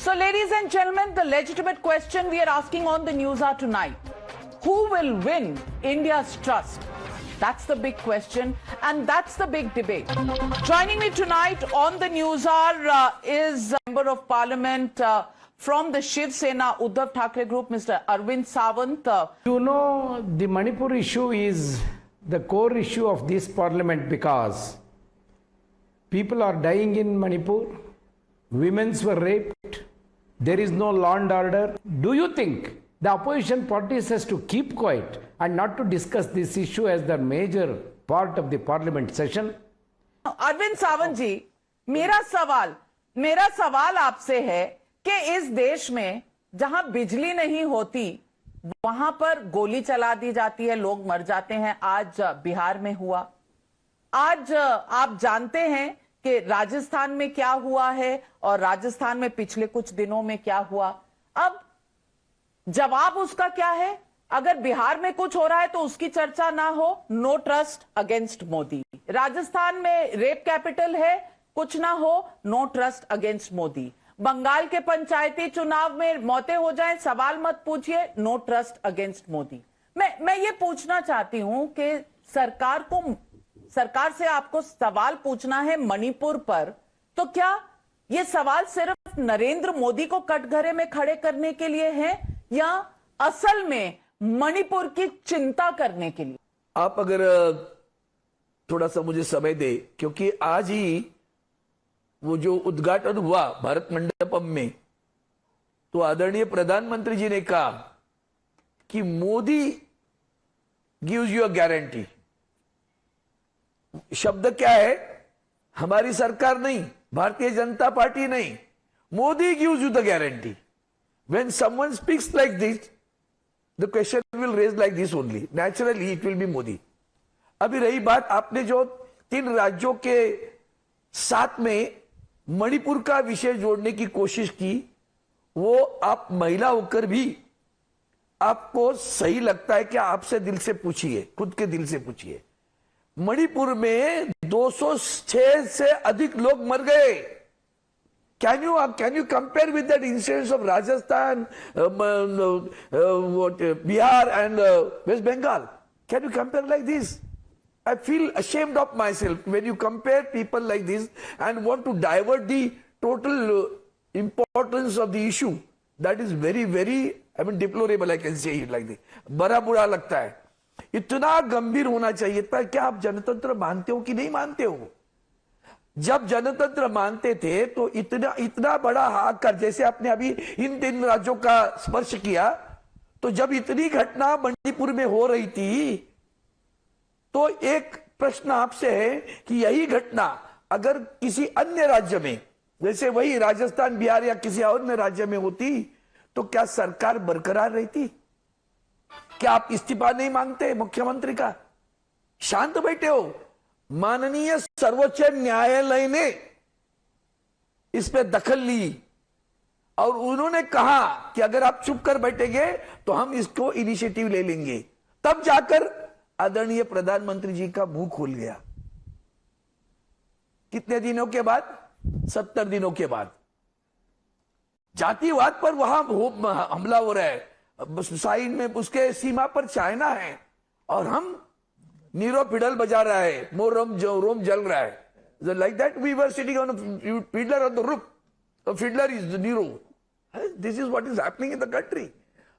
So, ladies and gentlemen, the legitimate question we are asking on the news are tonight. Who will win India's trust? That's the big question, and that's the big debate. Joining me tonight on the news is Member of Parliament from the Shiv Sena Uddhav Thackeray Group, Mr. Arvind Sawant. The Manipur issue is the core issue of this parliament because people are dying in Manipur, women were raped, there is no law and order. Do you think the opposition parties has to keep quiet and not to discuss this issue as the major part of the parliament session? Arvind Sawant जी, मेरा सवाल आपसे है कि इस देश में जहां बिजली नहीं होती वहां पर गोली चला दी जाती है, लोग मर जाते हैं। आज बिहार में हुआ, आज आप जानते हैं कि राजस्थान में क्या हुआ है और राजस्थान में पिछले कुछ दिनों में क्या हुआ। अब जवाब उसका क्या है? अगर बिहार में कुछ हो रहा है तो उसकी चर्चा ना हो, no trust against Modi. Rajasthan में रेप कैपिटल है, कुछ ना हो, no trust against Modi. Bengal के पंचायती चुनाव में मौतें हो जाएं, सवाल मत पूछिए, नो ट्रस्ट अगेंस्ट मोदी। मैं ये पूछना चाहती हूं कि सरकार से आपको सवाल पूछना है मणिपुर पर, तो क्या ये सवाल सिर्फ नरेंद्र मोदी को कटघरे में खड़े करने के लिए है या असल में मणिपुर की चिंता करने के लिए? आप अगर थोड़ा सा मुझे समय दे, क्योंकि आज ही वो जो उद्घाटन हुआ भारत मंडपम में, तो आदरणीय प्रधानमंत्री जी ने कहा कि Modi gives you a guarantee. शब्द क्या है? हमारी सरकार नहीं, भारतीय जनता पार्टी नहीं, Modi gives you the guarantee. When someone speaks like this, the question will raise like this only, naturally it will be Modi. अभी रही बात, आपने जो 3 राज्यों के साथ में मणिपुर का विषय जोड़ने की कोशिश की, वो आप महिला होकर भी आपको सही लगता है कि आपसे दिल से पूछिए, खुद के दिल से पूछिए। मणिपुर में 206 से अधिक लोग मर गए। Can you compare with that incidents of Rajasthan, Bihar and West Bengal? Can you compare like this? I feel ashamed of myself when you compare people like this and want to divert the total importance of the issue. That is very, very, deplorable, I can say it like this. बड़ा बुरा लगता है। इतना गंभीर होना चाहिए था। क्या आप जनतंत्र मानते हो कि नहीं मानते हो? जब जनतंत्र मानते थे तो इतना बड़ा हाकर, जैसे आपने अभी इन 3 राज्यों का स्पर्श किया, तो जब इतनी घटना मणिपुर में हो रही थी, तो एक प्रश्न आपसे है कि यही घटना अगर किसी अन्य राज्य में, जैसे वही राजस्थान, बिहार या किसी अन्य राज्य में होती, तो क्या सरकार बरकरार रहती? क्या आप इस्तीफा नहीं मांगते मुख्यमंत्री का? शांत बैठे हो। माननीय सर्वोच्च न्यायालय ने इस पे दखल ली और उन्होंने कहा कि अगर आप चुप कर बैठेंगे तो हम इसको इनिशिएटिव ले लेंगे। तब जाकर आदरणीय प्रधानमंत्री जी का मुंह खुल गया। कितने दिनों के बाद? 70 दिनों के बाद। जातिवाद पर वहां हमला हो रहा है, साइड में उसके सीमा पर चाइना है और हम नीरो फिडल बजा रहा है, रोम जल रहा है। Like that we were sitting on fiddler on the roof, fiddler is Nero. This is what is happening in the country.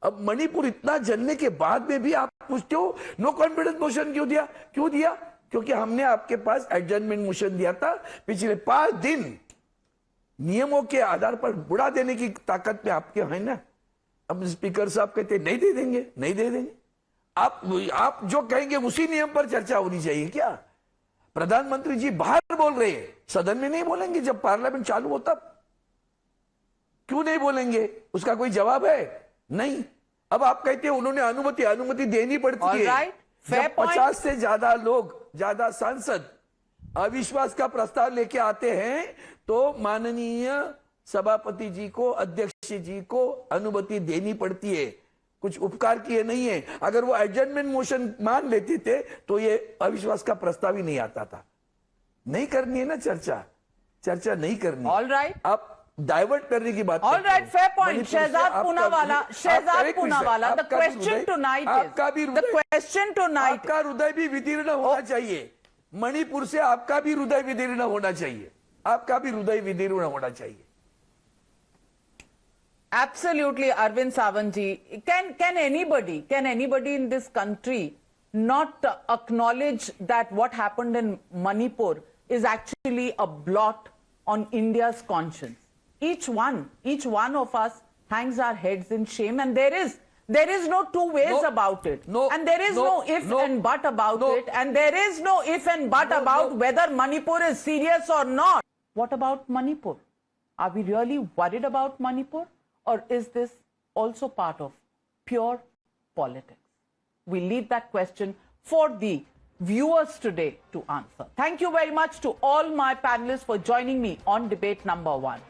अब मणिपुर इतना जलने के बाद में भी आप पूछते हो नो कॉन्फिडेंस मोशन क्यों दिया? क्योंकि हमने आपके पास एडजर्नमेंट मोशन दिया था। पिछले 5 दिन नियमों के आधार पर बुढ़ा देने की ताकत में आपके है ना। अब स्पीकर साहब कहते नहीं दे देंगे। आप जो कहेंगे उसी नियम पर चर्चा होनी चाहिए क्या? प्रधानमंत्री जी बाहर बोल रहे हैं, सदन में नहीं बोलेंगे? जब पार्लियामेंट चालू हो तब क्यों नहीं बोलेंगे? उसका कोई जवाब है? नहीं। अब आप कहते हैं उन्होंने अनुमति देनी पड़ती है। जब 50 से ज्यादा लोग, ज्यादा सांसद अविश्वास का प्रस्ताव लेके आते हैं तो माननीय सभापति जी को, अध्यक्ष जी को अनुमति देनी पड़ती है। कुछ उपकार किए नहीं है। अगर वो एडजर्नमेंट मोशन मान लेते थे तो ये अविश्वास का प्रस्ताव ही नहीं आता था। नहीं करनी है ना चर्चा नहीं करनी। All right. आप डाइवर्ट करने की बात All करते right, हो। fair point. मणिपुर से Shehzad आपका Poonawala, भी- Shehzad आप- एक मिनट, Poonawala, the आपका भी question हृदय- tonight आपका भी is, the हृदय- question tonight, आपका हृदय भी विदीर्ण होना चाहिए। मणिपुर से आपका भी हृदय विदीर्ण होना चाहिए। आपका भी हृदय विदीर्ण होना चाहिए। absolutely, Arvind Savantji, can anybody in this country not acknowledge that what happened in Manipur is actually a blot on India's conscience? Each one of us hangs our heads in shame, and there is no two ways No, about it. no, And there is no if no, and but about no. it. And there is no if and but No, about no. whether Manipur is serious or not. What about Manipur? Are we really worried about Manipur? Or is this also part of pure politics? We leave that question for the viewers today to answer. Thank you very much to all my panelists for joining me on debate number 1.